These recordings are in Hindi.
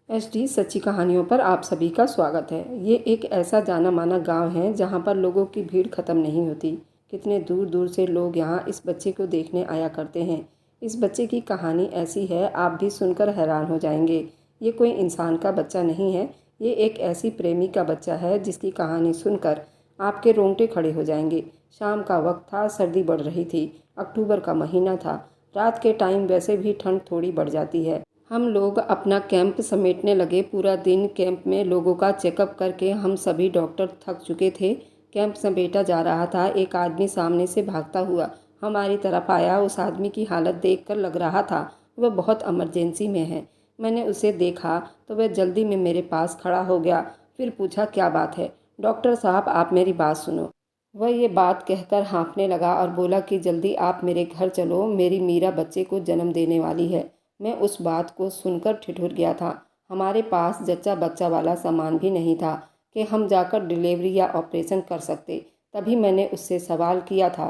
एसडी सच्ची कहानियों पर आप सभी का स्वागत है। ये एक ऐसा जाना माना गांव है जहां पर लोगों की भीड़ ख़त्म नहीं होती। कितने दूर दूर से लोग यहां इस बच्चे को देखने आया करते हैं। इस बच्चे की कहानी ऐसी है, आप भी सुनकर हैरान हो जाएंगे। ये कोई इंसान का बच्चा नहीं है, ये एक ऐसी प्रेमी का बच्चा है जिसकी कहानी सुनकर आपके रोंगटे खड़े हो जाएंगे। शाम का वक्त था, सर्दी बढ़ रही थी। अक्टूबर का महीना था। रात के टाइम वैसे भी ठंड थोड़ी बढ़ जाती है। हम लोग अपना कैंप समेटने लगे। पूरा दिन कैंप में लोगों का चेकअप करके हम सभी डॉक्टर थक चुके थे। कैंप समेटा जा रहा था। एक आदमी सामने से भागता हुआ हमारी तरफ आया। उस आदमी की हालत देखकर लग रहा था वह बहुत इमरजेंसी में है। मैंने उसे देखा तो वह जल्दी में मेरे पास खड़ा हो गया। फिर पूछा, क्या बात है? डॉक्टर साहब, आप मेरी बात सुनो। वह ये बात कहकर हाँफने लगा और बोला कि जल्दी आप मेरे घर चलो, मेरी मीरा बच्चे को जन्म देने वाली है। मैं उस बात को सुनकर ठिठुर गया था। हमारे पास जच्चा बच्चा वाला सामान भी नहीं था कि हम जाकर डिलीवरी या ऑपरेशन कर सकते। तभी मैंने उससे सवाल किया था,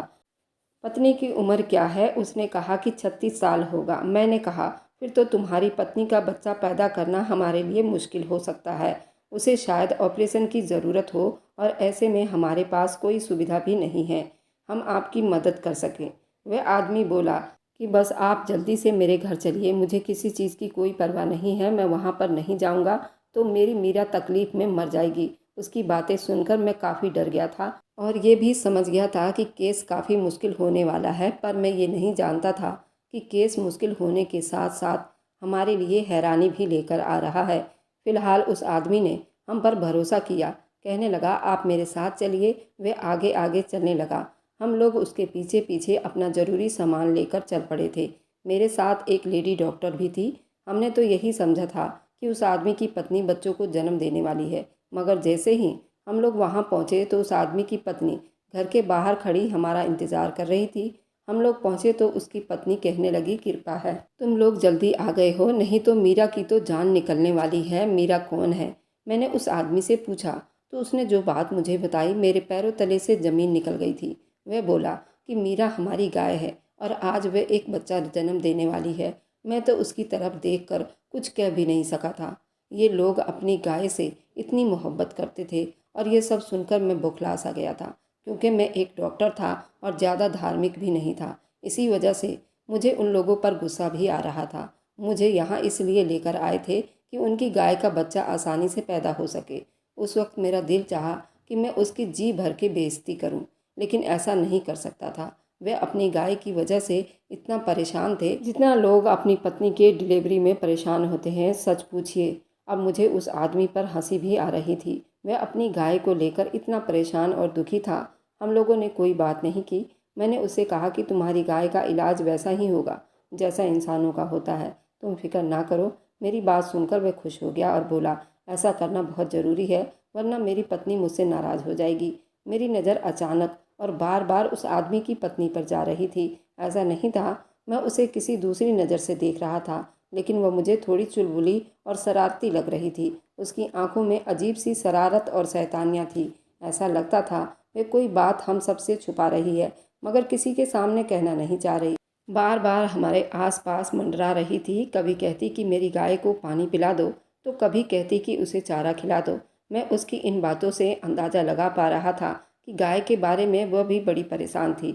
पत्नी की उम्र क्या है? उसने कहा कि 36 साल होगा। मैंने कहा, फिर तो तुम्हारी पत्नी का बच्चा पैदा करना हमारे लिए मुश्किल हो सकता है। उसे शायद ऑपरेशन की ज़रूरत हो और ऐसे में हमारे पास कोई सुविधा भी नहीं है हम आपकी मदद कर सकें। वह आदमी बोला कि बस आप जल्दी से मेरे घर चलिए, मुझे किसी चीज़ की कोई परवाह नहीं है। मैं वहाँ पर नहीं जाऊँगा तो मेरी मीरा तकलीफ़ में मर जाएगी। उसकी बातें सुनकर मैं काफ़ी डर गया था और ये भी समझ गया था कि केस काफ़ी मुश्किल होने वाला है। पर मैं ये नहीं जानता था कि केस मुश्किल होने के साथ साथ हमारे लिए हैरानी भी लेकर आ रहा है। फ़िलहाल उस आदमी ने हम पर भरोसा किया। कहने लगा, आप मेरे साथ चलिए। वे आगे आगे चलने लगा। हम लोग उसके पीछे पीछे अपना ज़रूरी सामान लेकर चल पड़े थे। मेरे साथ एक लेडी डॉक्टर भी थी। हमने तो यही समझा था कि उस आदमी की पत्नी बच्चों को जन्म देने वाली है। मगर जैसे ही हम लोग वहाँ पहुँचे तो उस आदमी की पत्नी घर के बाहर खड़ी हमारा इंतज़ार कर रही थी। हम लोग पहुँचे तो उसकी पत्नी कहने लगी, कृपा है तुम लोग जल्दी आ गए हो, नहीं तो मीरा की तो जान निकलने वाली है। मीरा कौन है? मैंने उस आदमी से पूछा तो उसने जो बात मुझे बताई, मेरे पैरों तले से ज़मीन निकल गई थी। वह बोला कि मीरा हमारी गाय है और आज वह एक बच्चा जन्म देने वाली है। मैं तो उसकी तरफ देखकर कुछ कह भी नहीं सका था। ये लोग अपनी गाय से इतनी मोहब्बत करते थे और ये सब सुनकर मैं बौखला सा गया था, क्योंकि मैं एक डॉक्टर था और ज़्यादा धार्मिक भी नहीं था। इसी वजह से मुझे उन लोगों पर गुस्सा भी आ रहा था। मुझे यहाँ इसलिए लेकर आए थे कि उनकी गाय का बच्चा आसानी से पैदा हो सके। उस वक्त मेरा दिल चाहा कि मैं उसकी जी भर के बेइज्जती करूं, लेकिन ऐसा नहीं कर सकता था। वे अपनी गाय की वजह से इतना परेशान थे जितना लोग अपनी पत्नी के डिलीवरी में परेशान होते हैं। सच पूछिए, अब मुझे उस आदमी पर हंसी भी आ रही थी। वह अपनी गाय को लेकर इतना परेशान और दुखी था। हम लोगों ने कोई बात नहीं की। मैंने उससे कहा कि तुम्हारी गाय का इलाज वैसा ही होगा जैसा इंसानों का होता है, तुम फिक्र ना करो। मेरी बात सुनकर वह खुश हो गया और बोला, ऐसा करना बहुत ज़रूरी है, वरना मेरी पत्नी मुझसे नाराज़ हो जाएगी। मेरी नज़र अचानक और बार बार उस आदमी की पत्नी पर जा रही थी। ऐसा नहीं था, मैं उसे किसी दूसरी नज़र से देख रहा था, लेकिन वह मुझे थोड़ी चुलबुली और शरारती लग रही थी। उसकी आंखों में अजीब सी शरारत और शैतानियाँ थी। ऐसा लगता था वह कोई बात हम सबसे छुपा रही है, मगर किसी के सामने कहना नहीं चाह रही। बार बार हमारे आसपास मंडरा रही थी। कभी कहती कि मेरी गाय को पानी पिला दो, तो कभी कहती कि उसे चारा खिला दो। मैं उसकी इन बातों से अंदाज़ा लगा पा रहा था कि गाय के बारे में वह भी बड़ी परेशान थी।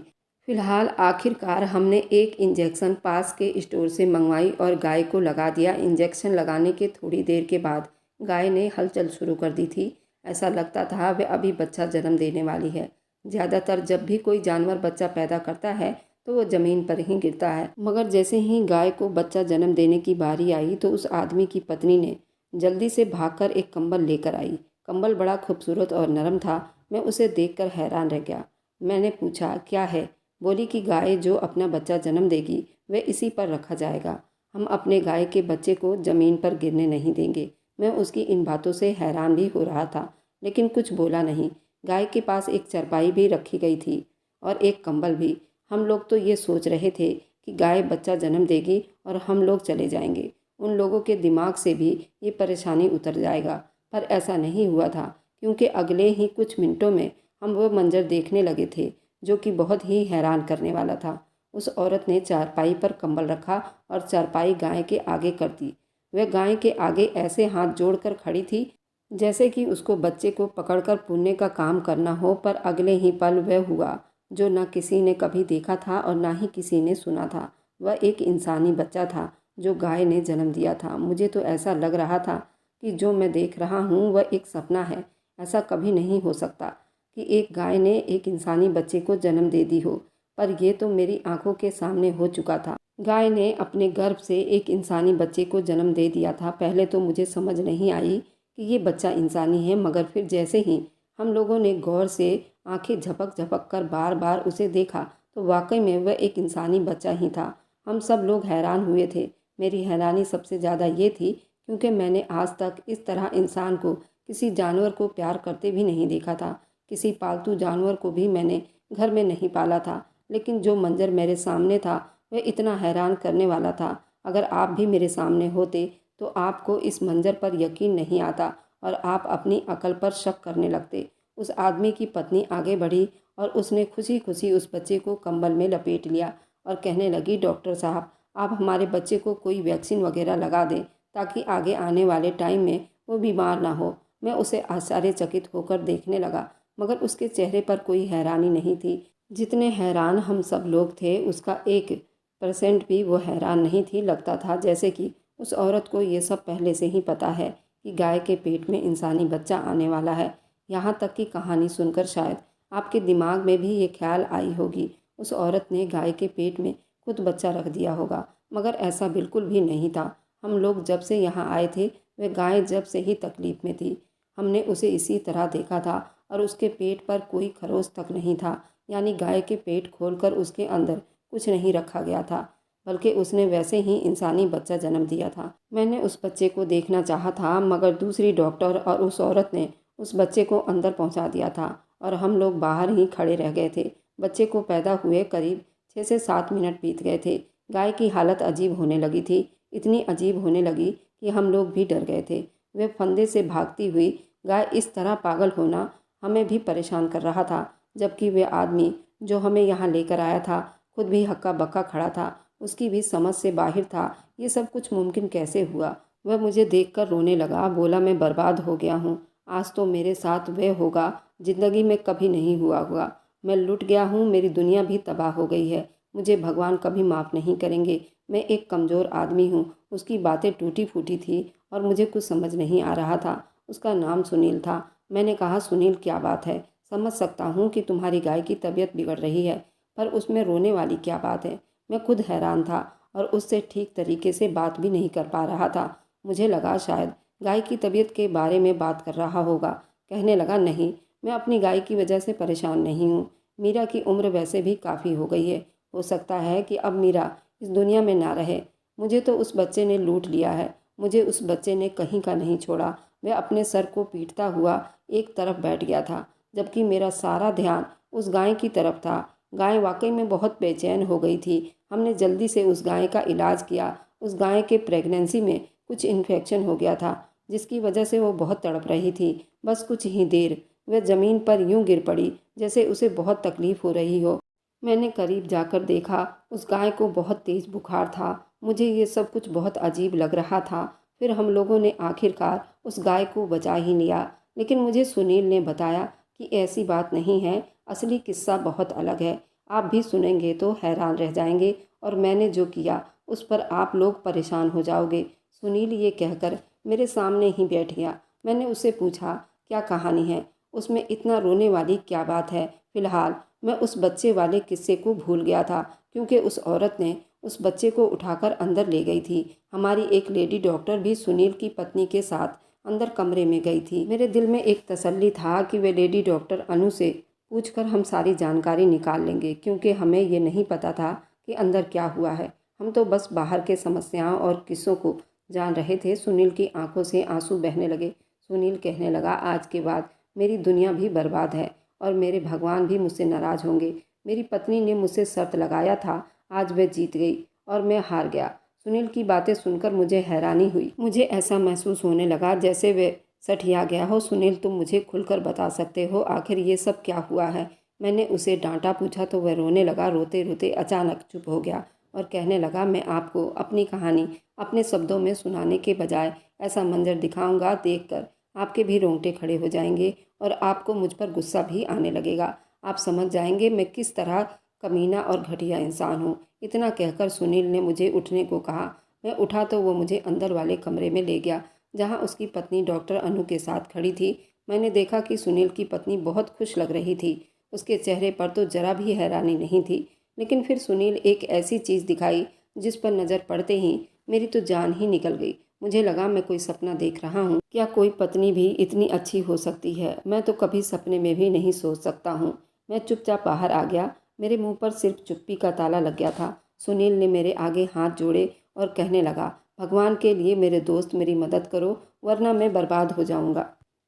फिलहाल आखिरकार हमने एक इंजेक्शन पास के स्टोर से मंगवाई और गाय को लगा दिया। इंजेक्शन लगाने के थोड़ी देर के बाद गाय ने हलचल शुरू कर दी थी। ऐसा लगता था वह अभी बच्चा जन्म देने वाली है। ज़्यादातर जब भी कोई जानवर बच्चा पैदा करता है तो वो ज़मीन पर ही गिरता है, मगर जैसे ही गाय को बच्चा जन्म देने की बारी आई तो उस आदमी की पत्नी ने जल्दी से भागकर एक कंबल लेकर आई। कंबल बड़ा खूबसूरत और नरम था। मैं उसे देखकर हैरान रह गया। मैंने पूछा, क्या है? बोली कि गाय जो अपना बच्चा जन्म देगी वह इसी पर रखा जाएगा। हम अपने गाय के बच्चे को ज़मीन पर गिरने नहीं देंगे। मैं उसकी इन बातों से हैरान भी हो रहा था, लेकिन कुछ बोला नहीं। गाय के पास एक चारपाई भी रखी गई थी और एक कंबल भी। हम लोग तो ये सोच रहे थे कि गाय बच्चा जन्म देगी और हम लोग चले जाएंगे। उन लोगों के दिमाग से भी ये परेशानी उतर जाएगा। पर ऐसा नहीं हुआ था, क्योंकि अगले ही कुछ मिनटों में हम वो मंजर देखने लगे थे जो कि बहुत ही हैरान करने वाला था। उस औरत ने चारपाई पर कंबल रखा और चारपाई गाय के आगे कर दी। वह गाय के आगे ऐसे हाथ जोड़कर खड़ी थी जैसे कि उसको बच्चे को पकड़कर पुण्य का काम करना हो। पर अगले ही पल वह हुआ जो न किसी ने कभी देखा था और न ही किसी ने सुना था। वह एक इंसानी बच्चा था जो गाय ने जन्म दिया था। मुझे तो ऐसा लग रहा था कि जो मैं देख रहा हूँ वह एक सपना है। ऐसा कभी नहीं हो सकता कि एक गाय ने एक इंसानी बच्चे को जन्म दे दी हो, पर यह तो मेरी आंखों के सामने हो चुका था। गाय ने अपने गर्भ से एक इंसानी बच्चे को जन्म दे दिया था। पहले तो मुझे समझ नहीं आई कि ये बच्चा इंसानी है, मगर फिर जैसे ही हम लोगों ने गौर से आंखें झपक झपक कर बार बार उसे देखा तो वाकई में वह एक इंसानी बच्चा ही था। हम सब लोग हैरान हुए थे। मेरी हैरानी सबसे ज़्यादा ये थी क्योंकि मैंने आज तक इस तरह इंसान को किसी जानवर को प्यार करते भी नहीं देखा था। किसी पालतू जानवर को भी मैंने घर में नहीं पाला था, लेकिन जो मंजर मेरे सामने था वह इतना हैरान करने वाला था। अगर आप भी मेरे सामने होते तो आपको इस मंजर पर यकीन नहीं आता और आप अपनी अकल पर शक करने लगते। उस आदमी की पत्नी आगे बढ़ी और उसने खुशी खुशी उस बच्चे को कंबल में लपेट लिया और कहने लगी, डॉक्टर साहब, आप हमारे बच्चे को कोई वैक्सीन वगैरह लगा दें ताकि आगे आने वाले टाइम में वो बीमार ना हो। मैं उसे आश्चर्यचकित होकर देखने लगा, मगर उसके चेहरे पर कोई हैरानी नहीं थी। जितने हैरान हम सब लोग थे उसका 1% भी वो हैरान नहीं थी। लगता था जैसे कि उस औरत को ये सब पहले से ही पता है कि गाय के पेट में इंसानी बच्चा आने वाला है। यहाँ तक कि कहानी सुनकर शायद आपके दिमाग में भी ये ख्याल आई होगी उस औरत ने गाय के पेट में खुद बच्चा रख दिया होगा, मगर ऐसा बिल्कुल भी नहीं था। हम लोग जब से यहाँ आए थे वह गाय जब से ही तकलीफ़ में थी। हमने उसे इसी तरह देखा था और उसके पेट पर कोई खरोच तक नहीं था, यानी गाय के पेट खोलकर उसके अंदर कुछ नहीं रखा गया था, बल्कि उसने वैसे ही इंसानी बच्चा जन्म दिया था। मैंने उस बच्चे को देखना चाहा था, मगर दूसरी डॉक्टर और उस औरत ने उस बच्चे को अंदर पहुंचा दिया था और हम लोग बाहर ही खड़े रह गए थे। बच्चे को पैदा हुए करीब 6 से 7 मिनट बीत गए थे। गाय की हालत अजीब होने लगी थी, इतनी अजीब होने लगी कि हम लोग भी डर गए थे। वह फंदे से भागती हुई गाय इस तरह पागल होना हमें भी परेशान कर रहा था, जबकि वह आदमी जो हमें यहाँ लेकर आया था खुद भी हक्का बक्का खड़ा था। उसकी भी समझ से बाहर था ये सब कुछ मुमकिन कैसे हुआ। वह मुझे देखकर रोने लगा, बोला, मैं बर्बाद हो गया हूँ। आज तो मेरे साथ वह होगा ज़िंदगी में कभी नहीं हुआ होगा। मैं लुट गया हूँ, मेरी दुनिया भी तबाह हो गई है। मुझे भगवान कभी माफ़ नहीं करेंगे। मैं एक कमज़ोर आदमी हूँ। उसकी बातें टूटी फूटी थी और मुझे कुछ समझ नहीं आ रहा था। उसका नाम सुनील था। मैंने कहा, सुनील, क्या बात है? समझ सकता हूँ कि तुम्हारी गाय की तबीयत बिगड़ रही है, पर उसमें रोने वाली क्या बात है? मैं खुद हैरान था और उससे ठीक तरीके से बात भी नहीं कर पा रहा था। मुझे लगा शायद गाय की तबीयत के बारे में बात कर रहा होगा। कहने लगा, नहीं, मैं अपनी गाय की वजह से परेशान नहीं हूँ। मीरा की उम्र वैसे भी काफ़ी हो गई है। हो सकता है कि अब मीरा इस दुनिया में ना रहे। मुझे तो उस बच्चे ने लूट लिया है। मुझे उस बच्चे ने कहीं का नहीं छोड़ा। वह अपने सर को पीटता हुआ एक तरफ बैठ गया था, जबकि मेरा सारा ध्यान उस गाय की तरफ था। गाय वाकई में बहुत बेचैन हो गई थी। हमने जल्दी से उस गाय का इलाज किया। उस गाय के प्रेगनेंसी में कुछ इन्फेक्शन हो गया था, जिसकी वजह से वो बहुत तड़प रही थी। बस कुछ ही देर वह ज़मीन पर यूं गिर पड़ी जैसे उसे बहुत तकलीफ़ हो रही हो। मैंने करीब जाकर देखा, उस गाय को बहुत तेज़ बुखार था। मुझे ये सब कुछ बहुत अजीब लग रहा था। फिर हम लोगों ने आखिरकार उस गाय को बचा ही लिया, लेकिन मुझे सुनील ने बताया कि ऐसी बात नहीं है, असली किस्सा बहुत अलग है। आप भी सुनेंगे तो हैरान रह जाएंगे और मैंने जो किया उस पर आप लोग परेशान हो जाओगे। सुनील ये कहकर मेरे सामने ही बैठ गया। मैंने उससे पूछा, क्या कहानी है? उसमें इतना रोने वाली क्या बात है? फिलहाल मैं उस बच्चे वाले किस्से को भूल गया था, क्योंकि उस औरत ने उस बच्चे को उठाकर अंदर ले गई थी। हमारी एक लेडी डॉक्टर भी सुनील की पत्नी के साथ अंदर कमरे में गई थी। मेरे दिल में एक तसल्ली था कि वे लेडी डॉक्टर अनु से पूछकर हम सारी जानकारी निकाल लेंगे, क्योंकि हमें ये नहीं पता था कि अंदर क्या हुआ है। हम तो बस बाहर के समस्याओं और किस्सों को जान रहे थे। सुनील की आंखों से आंसू बहने लगे। सुनील कहने लगा, आज के बाद मेरी दुनिया भी बर्बाद है और मेरे भगवान भी मुझसे नाराज़ होंगे। मेरी पत्नी ने मुझसे शर्त लगाया था, आज वह जीत गई और मैं हार गया। सुनील की बातें सुनकर मुझे हैरानी हुई। मुझे ऐसा महसूस होने लगा जैसे वे सठिया गया हो। सुनील, तुम मुझे खुलकर बता सकते हो आखिर ये सब क्या हुआ है? मैंने उसे डांटा। पूछा तो वह रोने लगा। रोते रोते अचानक चुप हो गया। और कहने लगा, मैं आपको अपनी कहानी अपने शब्दों में सुनाने के बजाय ऐसा मंजर दिखाऊंगा, देखकर आपके भी रोंगटे खड़े हो जाएंगे और आपको मुझ पर गुस्सा भी आने लगेगा। आप समझ जाएंगे मैं किस तरह कमीना और घटिया इंसान हूँ। इतना कहकर सुनील ने मुझे उठने को कहा। मैं उठा तो वो मुझे अंदर वाले कमरे में ले गया, जहाँ उसकी पत्नी डॉक्टर अनु के साथ खड़ी थी। मैंने देखा कि सुनील की पत्नी बहुत खुश लग रही थी। उसके चेहरे पर तो जरा भी हैरानी नहीं थी, लेकिन फिर सुनील एक ऐसी चीज़ दिखाई जिस पर नज़र पड़ते ही मेरी तो जान ही निकल गई। मुझे लगा मैं कोई सपना देख रहा हूँ। क्या कोई पत्नी भी इतनी अच्छी हो सकती है? मैं तो कभी सपने में भी नहीं सोच सकता हूँ। मैं चुपचाप बाहर आ गया। मेरे मुंह पर सिर्फ चुप्पी का ताला लग गया था। सुनील ने मेरे आगे हाथ जोड़े और कहने लगा, भगवान के लिए मेरे दोस्त मेरी मदद करो, वरना मैं बर्बाद हो जाऊंगा।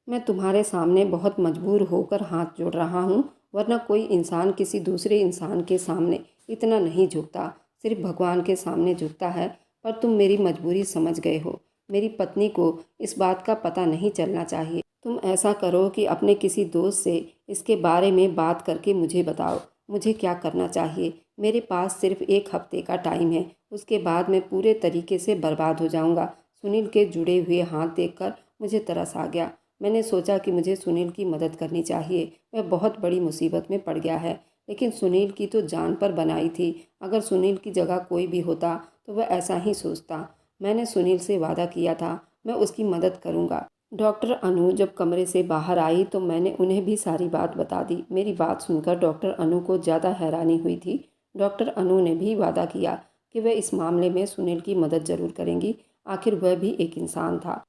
मैं तुम्हारे सामने बहुत मजबूर होकर हाथ जोड़ रहा हूँ, वरना कोई इंसान किसी दूसरे इंसान के सामने इतना नहीं झुकता, सिर्फ भगवान के सामने झुकता है। पर तुम मेरी मजबूरी समझ गए हो। मेरी पत्नी को इस बात का पता नहीं चलना चाहिए। तुम ऐसा करो कि अपने किसी दोस्त से इसके बारे में बात करके मुझे बताओ मुझे क्या करना चाहिए। मेरे पास सिर्फ 1 हफ्ते का टाइम है, उसके बाद मैं पूरे तरीके से बर्बाद हो जाऊंगा। सुनील के जुड़े हुए हाथ देखकर मुझे तरस आ गया। मैंने सोचा कि मुझे सुनील की मदद करनी चाहिए। वह बहुत बड़ी मुसीबत में पड़ गया है। लेकिन सुनील की तो जान पर बनाई थी। अगर सुनील की जगह कोई भी होता तो वह ऐसा ही सोचता। मैंने सुनील से वादा किया था, मैं उसकी मदद करूंगा। डॉक्टर अनु जब कमरे से बाहर आई तो मैंने उन्हें भी सारी बात बता दी। मेरी बात सुनकर डॉक्टर अनु को ज़्यादा हैरानी हुई थी। डॉक्टर अनु ने भी वादा किया कि वह इस मामले में सुनील की मदद ज़रूर करेंगी। आखिर वह भी एक इंसान था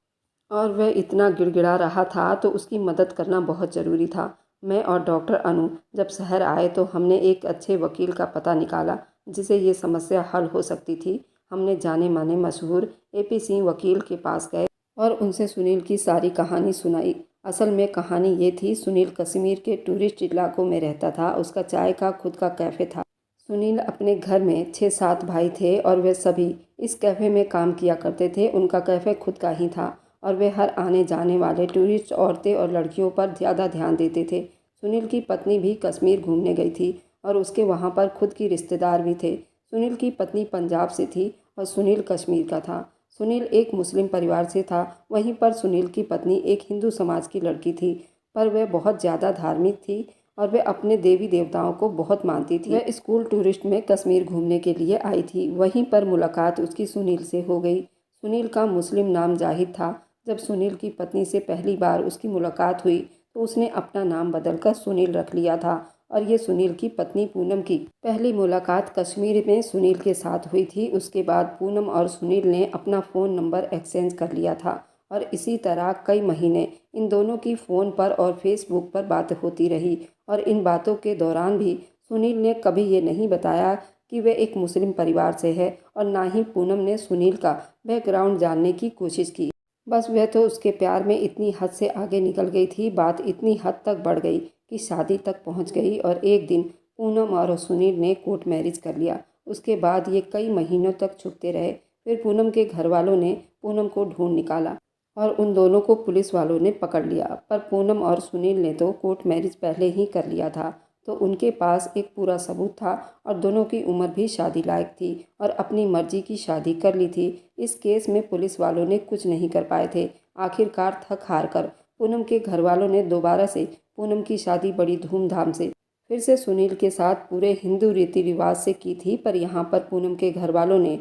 और वह इतना गिड़गिड़ा रहा था तो उसकी मदद करना बहुत ज़रूरी था। मैं और डॉक्टर अनु जब शहर आए तो हमने एक अच्छे वकील का पता निकाला जिसे ये समस्या हल हो सकती थी। हमने जाने माने मशहूर AP सिंह वकील के पास गए और उनसे सुनील की सारी कहानी सुनाई। असल में कहानी ये थी, सुनील कश्मीर के टूरिस्ट इलाकों में रहता था। उसका चाय का खुद का कैफ़े था। सुनील अपने घर में 6-7 भाई थे और वे सभी इस कैफ़े में काम किया करते थे। उनका कैफ़े खुद का ही था और वे हर आने जाने वाले टूरिस्ट औरतें और लड़कियों पर ज़्यादा ध्यान देते थे। सुनील की पत्नी भी कश्मीर घूमने गई थी और उसके वहाँ पर खुद की रिश्तेदार भी थे। सुनील की पत्नी पंजाब से थी और सुनील कश्मीर का था। सुनील एक मुस्लिम परिवार से था, वहीं पर सुनील की पत्नी एक हिंदू समाज की लड़की थी, पर वह बहुत ज़्यादा धार्मिक थी और वह अपने देवी देवताओं को बहुत मानती थी। वह स्कूल टूरिस्ट में कश्मीर घूमने के लिए आई थी। वहीं पर मुलाकात उसकी सुनील से हो गई। सुनील का मुस्लिम नाम जाहिद था। जब सुनील की पत्नी से पहली बार उसकी मुलाकात हुई तो उसने अपना नाम बदलकर सुनील रख लिया था और ये सुनील की पत्नी पूनम की पहली मुलाकात कश्मीर में सुनील के साथ हुई थी। उसके बाद पूनम और सुनील ने अपना फ़ोन नंबर एक्सचेंज कर लिया था और इसी तरह कई महीने इन दोनों की फ़ोन पर और फेसबुक पर बात होती रही। और इन बातों के दौरान भी सुनील ने कभी ये नहीं बताया कि वह एक मुस्लिम परिवार से है और ना ही पूनम ने सुनील का बैकग्राउंड जानने की कोशिश की। बस वह तो उसके प्यार में इतनी हद से आगे निकल गई थी, बात इतनी हद तक बढ़ गई कि शादी तक पहुंच गई और एक दिन पूनम और सुनील ने कोर्ट मैरिज कर लिया। उसके बाद ये कई महीनों तक छुपते रहे। फिर पूनम के घर वालों ने पूनम को ढूंढ निकाला और उन दोनों को पुलिस वालों ने पकड़ लिया। पर पूनम और सुनील ने तो कोर्ट मैरिज पहले ही कर लिया था, तो उनके पास एक पूरा सबूत था और दोनों की उम्र भी शादी लायक थी और अपनी मर्जी की शादी कर ली थी। इस केस में पुलिस वालों ने कुछ नहीं कर पाए थे। आखिरकार थक हार कर पूनम के घर वालों ने दोबारा से पूनम की शादी बड़ी धूमधाम से फिर से सुनील के साथ पूरे हिंदू रीति रिवाज से की थी। पर यहाँ पर पूनम के घर वालों ने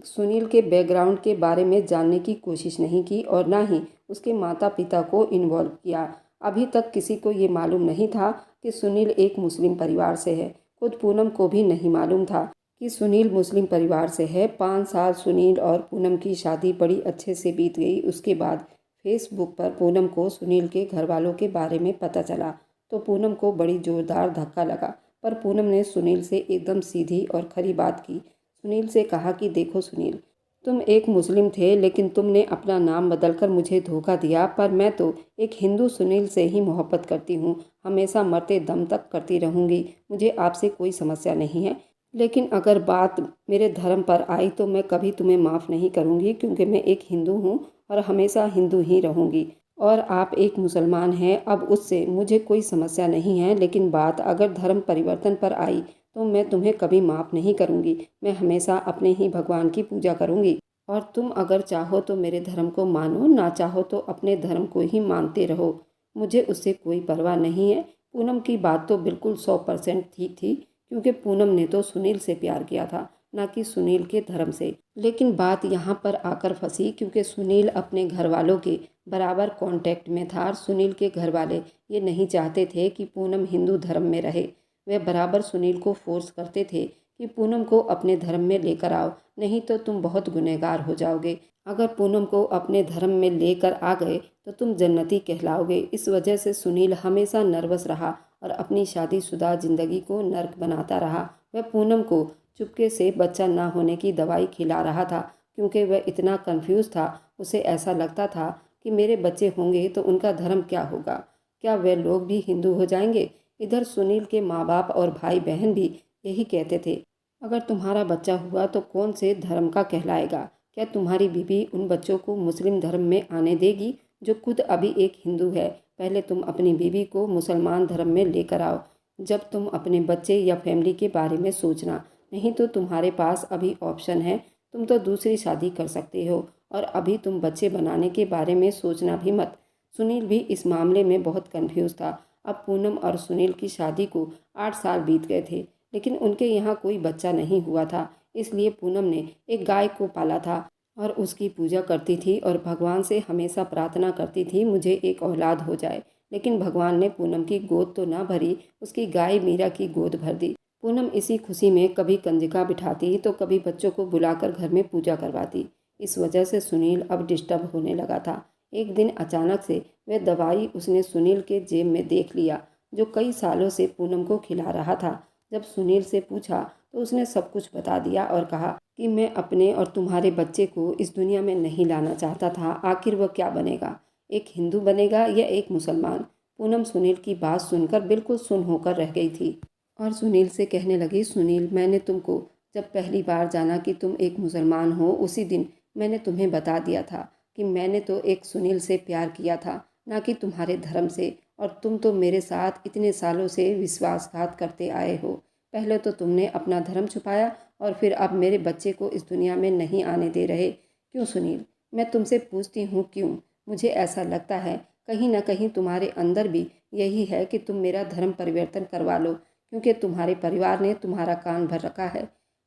सुनील के बैकग्राउंड के बारे में जानने की कोशिश नहीं की और ना ही उसके माता पिता को इन्वॉल्व किया। अभी तक किसी को ये मालूम नहीं था कि सुनील एक मुस्लिम परिवार से है। खुद पूनम को भी नहीं मालूम था कि सुनील मुस्लिम परिवार से है। 5 साल सुनील और पूनम की शादी बड़ी अच्छे से बीत गई। उसके बाद फेसबुक पर पूनम को सुनील के घर वालों के बारे में पता चला तो पूनम को बड़ी ज़ोरदार धक्का लगा। पर पूनम ने सुनील से एकदम सीधी और खरी बात की। सुनील से कहा कि देखो सुनील, तुम एक मुस्लिम थे लेकिन तुमने अपना नाम बदलकर मुझे धोखा दिया, पर मैं तो एक हिंदू सुनील से ही मोहब्बत करती हूँ, हमेशा मरते दम तक करती रहूँगी। मुझे आपसे कोई समस्या नहीं है, लेकिन अगर बात मेरे धर्म पर आई तो मैं कभी तुम्हें माफ़ नहीं करूँगी, क्योंकि मैं एक हिंदू हूँ और हमेशा हिंदू ही रहूँगी और आप एक मुसलमान हैं। अब उससे मुझे कोई समस्या नहीं है, लेकिन बात अगर धर्म परिवर्तन पर आई तो मैं तुम्हें कभी माफ़ नहीं करूँगी। मैं हमेशा अपने ही भगवान की पूजा करूँगी और तुम अगर चाहो तो मेरे धर्म को मानो, ना चाहो तो अपने धर्म को ही मानते रहो। मुझे उससे कोई परवाह नहीं है। पूनम की बात तो बिल्कुल 100% ठीक थी, क्योंकि पूनम ने तो सुनील से प्यार किया था, ना कि सुनील के धर्म से। लेकिन बात यहाँ पर आकर फंसी, क्योंकि सुनील अपने घर वालों के बराबर कांटेक्ट में था और सुनील के घर वाले ये नहीं चाहते थे कि पूनम हिंदू धर्म में रहे। वे बराबर सुनील को फोर्स करते थे कि पूनम को अपने धर्म में लेकर आओ, नहीं तो तुम बहुत गुनहगार हो जाओगे। अगर पूनम को अपने धर्म में लेकर आ गए तो तुम जन्नती कहलाओगे। इस वजह से सुनील हमेशा नर्वस रहा और अपनी शादीशुदा ज़िंदगी को नर्क बनाता रहा। वह पूनम को चुपके से बच्चा ना होने की दवाई खिला रहा था, क्योंकि वह इतना कंफ्यूज था। उसे ऐसा लगता था कि मेरे बच्चे होंगे तो उनका धर्म क्या होगा, क्या वे लोग भी हिंदू हो जाएंगे। इधर सुनील के माँ बाप और भाई बहन भी यही कहते थे, अगर तुम्हारा बच्चा हुआ तो कौन से धर्म का कहलाएगा। क्या तुम्हारी बीवी उन बच्चों को मुस्लिम धर्म में आने देगी जो खुद अभी एक हिंदू है। पहले तुम अपनी बीवी को मुसलमान धर्म में लेकर आओ, जब तुम अपने बच्चे या फैमिली के बारे में सोचना। नहीं तो तुम्हारे पास अभी ऑप्शन है, तुम तो दूसरी शादी कर सकते हो, और अभी तुम बच्चे बनाने के बारे में सोचना भी मत। सुनील भी इस मामले में बहुत कंफ्यूज था। अब पूनम और सुनील की शादी को 8 साल बीत गए थे, लेकिन उनके यहाँ कोई बच्चा नहीं हुआ था। इसलिए पूनम ने एक गाय को पाला था और उसकी पूजा करती थी और भगवान से हमेशा प्रार्थना करती थी, मुझे एक औलाद हो जाए। लेकिन भगवान ने पूनम की गोद तो ना भरी, उसकी गाय मीरा की गोद भर दी। पूनम इसी खुशी में कभी कंजिका बिठाती तो कभी बच्चों को बुलाकर घर में पूजा करवाती। इस वजह से सुनील अब डिस्टर्ब होने लगा था। एक दिन अचानक से वह दवाई उसने सुनील के जेब में देख लिया, जो कई सालों से पूनम को खिला रहा था। जब सुनील से पूछा तो उसने सब कुछ बता दिया और कहा कि मैं अपने और तुम्हारे बच्चे को इस दुनिया में नहीं लाना चाहता था। आखिर वह क्या बनेगा, एक हिंदू बनेगा या एक मुसलमान। पूनम सुनील की बात सुनकर बिल्कुल सुन्न होकर रह गई थी और सुनील से कहने लगी, सुनील, मैंने तुमको जब पहली बार जाना कि तुम एक मुसलमान हो, उसी दिन मैंने तुम्हें बता दिया था कि मैंने तो एक सुनील से प्यार किया था, ना कि तुम्हारे धर्म से। और तुम तो मेरे साथ इतने सालों से विश्वासघात करते आए हो। पहले तो तुमने अपना धर्म छुपाया और फिर अब मेरे बच्चे को इस दुनिया में नहीं आने दे रहे। क्यों सुनील? मैं तुमसे पूछती हूँ क्यों? मुझे ऐसा लगता है कहीं ना कहीं तुम्हारे अंदर भी यही है कि तुम मेरा धर्म परिवर्तन करवा लो, क्योंकि तुम्हारे परिवार ने तुम्हारा कान भर रखा है।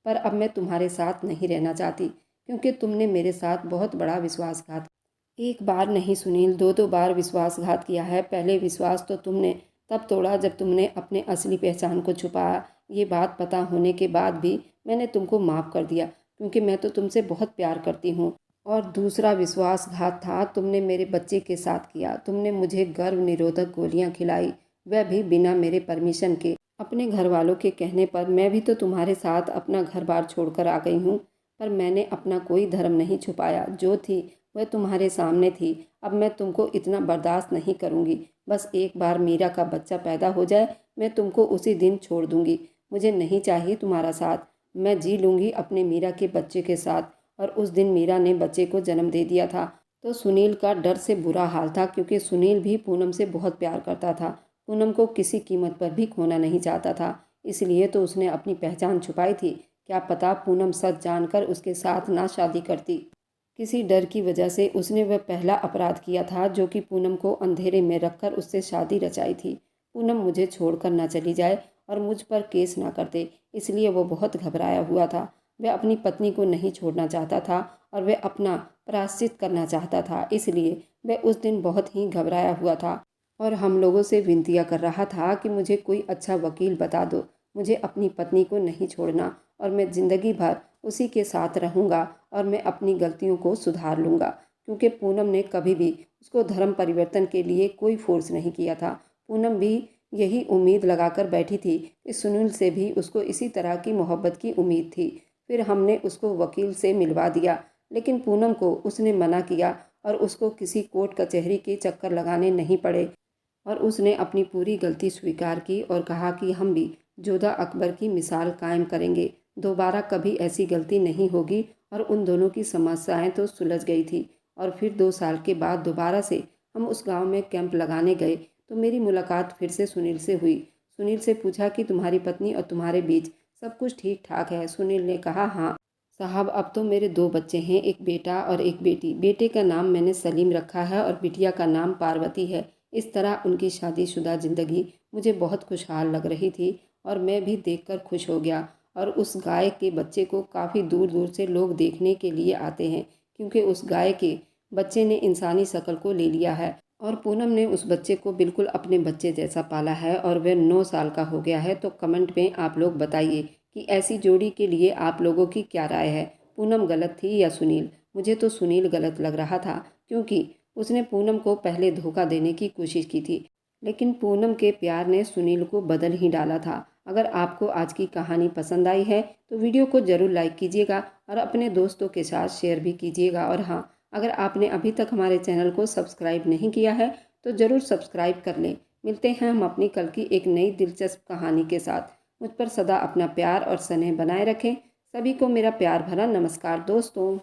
पर अब मैं तुम्हारे साथ नहीं रहना चाहती, क्योंकि तुमने मेरे साथ बहुत बड़ा विश्वासघात, एक बार नहीं सुनील, 2-2 बार विश्वासघात किया है। पहले विश्वास तो तुमने तब तोड़ा जब तुमने अपने असली पहचान को छुपाया। ये बात पता होने के बाद भी मैंने तुमको माफ़ कर दिया, क्योंकि मैं तो तुमसे बहुत प्यार करती हूँ। और दूसरा विश्वासघात था तुमने मेरे बच्चे के साथ किया। तुमने मुझे गर्भ निरोधक गोलियाँ खिलाई, वह भी बिना मेरे परमिशन के। अपने घर वालों के कहने पर मैं भी तो तुम्हारे साथ अपना घर बार छोड़कर आ गई हूँ। पर मैंने अपना कोई धर्म नहीं छुपाया, जो थी वह तुम्हारे सामने थी। अब मैं तुमको इतना बर्दाश्त नहीं करूँगी। बस एक बार मीरा का बच्चा पैदा हो जाए, मैं तुमको उसी दिन छोड़ दूँगी। मुझे नहीं चाहिए तुम्हारा साथ। मैं जी लूँगी अपने मीरा के बच्चे के साथ। और उस दिन मीरा ने बच्चे को जन्म दे दिया था तो सुनील का डर से बुरा हाल था, क्योंकि सुनील भी पूनम से बहुत प्यार करता था। पूनम को किसी कीमत पर भी खोना नहीं चाहता था, इसलिए तो उसने अपनी पहचान छुपाई थी। क्या पता पूनम सच जानकर उसके साथ ना शादी करती। किसी डर की वजह से उसने वह पहला अपराध किया था, जो कि पूनम को अंधेरे में रखकर उससे शादी रचाई थी। पूनम मुझे छोड़कर ना चली जाए और मुझ पर केस ना कर दे, इसलिए वो बहुत घबराया हुआ था। वह अपनी पत्नी को नहीं छोड़ना चाहता था और वह अपना प्रायश्चित करना चाहता था, इसलिए वह उस दिन बहुत ही घबराया हुआ था और हम लोगों से विनतियाँ कर रहा था कि मुझे कोई अच्छा वकील बता दो। मुझे अपनी पत्नी को नहीं छोड़ना और मैं ज़िंदगी भर उसी के साथ रहूँगा और मैं अपनी गलतियों को सुधार लूँगा, क्योंकि पूनम ने कभी भी उसको धर्म परिवर्तन के लिए कोई फोर्स नहीं किया था। पूनम भी यही उम्मीद लगाकर बैठी थी कि सुनील से भी उसको इसी तरह की मोहब्बत की उम्मीद थी। फिर हमने उसको वकील से मिलवा दिया, लेकिन पूनम को उसने मना किया और उसको किसी कोर्ट कचहरी के चक्कर लगाने नहीं पड़े। और उसने अपनी पूरी गलती स्वीकार की और कहा कि हम भी जोधा अकबर की मिसाल कायम करेंगे, दोबारा कभी ऐसी गलती नहीं होगी। और उन दोनों की समस्याएं तो सुलझ गई थी। और फिर 2 साल के बाद दोबारा से हम उस गांव में कैंप लगाने गए तो मेरी मुलाकात फिर से सुनील से हुई। सुनील से पूछा कि तुम्हारी पत्नी और तुम्हारे बीच सब कुछ ठीक ठाक है। सुनील ने कहा, हाँ साहब, अब तो मेरे 2 बच्चे हैं, एक बेटा और एक बेटी। बेटे का नाम मैंने सलीम रखा है और बिटिया का नाम पार्वती है। इस तरह उनकी शादीशुदा ज़िंदगी मुझे बहुत खुशहाल लग रही थी और मैं भी देखकर खुश हो गया। और उस गाय के बच्चे को काफ़ी दूर दूर से लोग देखने के लिए आते हैं, क्योंकि उस गाय के बच्चे ने इंसानी शक्ल को ले लिया है और पूनम ने उस बच्चे को बिल्कुल अपने बच्चे जैसा पाला है और वह 9 साल का हो गया है। तो कमेंट में आप लोग बताइए कि ऐसी जोड़ी के लिए आप लोगों की क्या राय है। पूनम गलत थी या सुनील? मुझे तो सुनील गलत लग रहा था, क्योंकि उसने पूनम को पहले धोखा देने की कोशिश की थी, लेकिन पूनम के प्यार ने सुनील को बदल ही डाला था। अगर आपको आज की कहानी पसंद आई है तो वीडियो को ज़रूर लाइक कीजिएगा और अपने दोस्तों के साथ शेयर भी कीजिएगा। और हाँ, अगर आपने अभी तक हमारे चैनल को सब्सक्राइब नहीं किया है तो ज़रूर सब्सक्राइब कर लें। मिलते हैं हम अपनी कल की एक नई दिलचस्प कहानी के साथ। मुझ पर सदा अपना प्यार और स्नेह बनाए रखें। सभी को मेरा प्यार भरा नमस्कार दोस्तों।